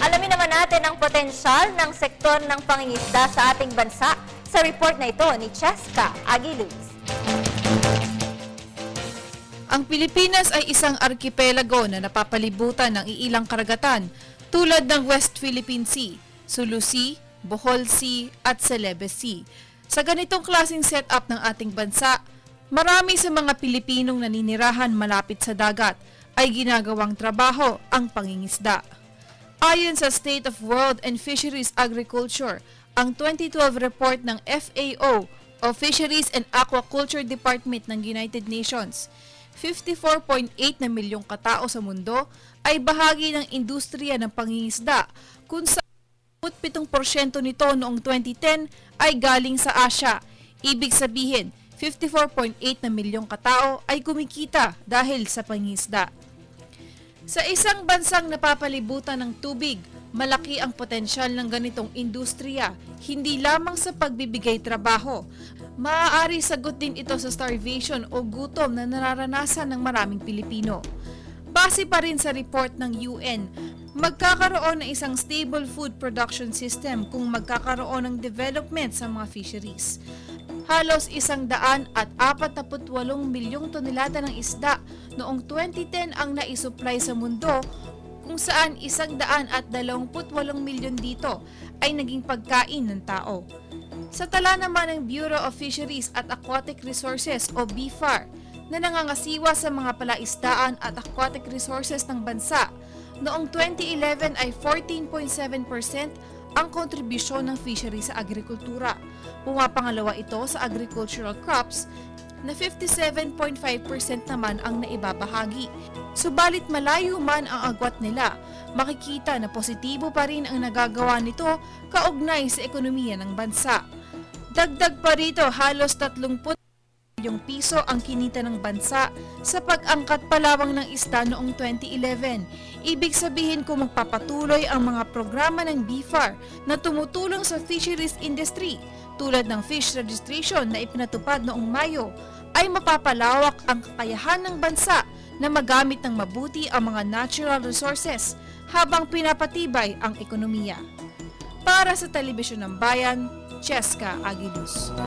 Alamin naman natin ang potensyal ng sektor ng pangingisda sa ating bansa sa report na ito ni Cheska Aguiluz. Ang Pilipinas ay isang arkipelago na napapalibutan ng iilang karagatan tulad ng West Philippine Sea, Sulu Sea, Bohol Sea at Celebes Sea. Sa ganitong klaseng setup ng ating bansa, marami sa mga Pilipinong naninirahan malapit sa dagat ay ginagawang trabaho ang pangingisda. Ayon sa State of World and Fisheries Agriculture, ang 2012 report ng FAO o Fisheries and Aquaculture Department ng United Nations, 54.8 na milyong katao sa mundo ay bahagi ng industriya ng pangingisda kung sa 7% nito noong 2010 ay galing sa Asia. Ibig sabihin, 54.8 na milyong katao ay kumikita dahil sa pangingisda. Sa isang bansang napapalibutan ng tubig, malaki ang potensyal ng ganitong industriya, hindi lamang sa pagbibigay trabaho. Maaari sagot din ito sa starvation o gutom na nararanasan ng maraming Pilipino. Base pa rin sa report ng UN, magkakaroon ng isang stable food production system kung magkakaroon ng development sa mga fisheries. Halos 148 milyong tonelada ng isda noong 2010 ang naisupply sa mundo, kung saan 128 milyon dito ay naging pagkain ng tao. Sa tala naman ng Bureau of Fisheries at Aquatic Resources o BFAR na nangangasiwa sa mga palaisdaan at aquatic resources ng bansa, noong 2011 ay 14.7% ang kontribusyon ng fishery sa agrikultura. Pumapangalawa ito sa agricultural crops na 57.5% naman ang naibabahagi. Subalit malayo man ang agwat nila, makikita na positibo pa rin ang nagagawa nito kaugnay sa ekonomiya ng bansa. Dagdag pa rito, halos 30 milyong piso ang kinita ng bansa sa pag-angkat palawang ng isda noong 2011. Ibig sabihin kung magpapatuloy ang mga programa ng BFAR na tumutulong sa fisheries industry tulad ng fish registration na ipinatupad noong Mayo, ay mapapalawak ang kakayahan ng bansa na magamit ng mabuti ang mga natural resources habang pinapatibay ang ekonomiya. Para sa Telebisyon ng Bayan, Cheska Aguiluz.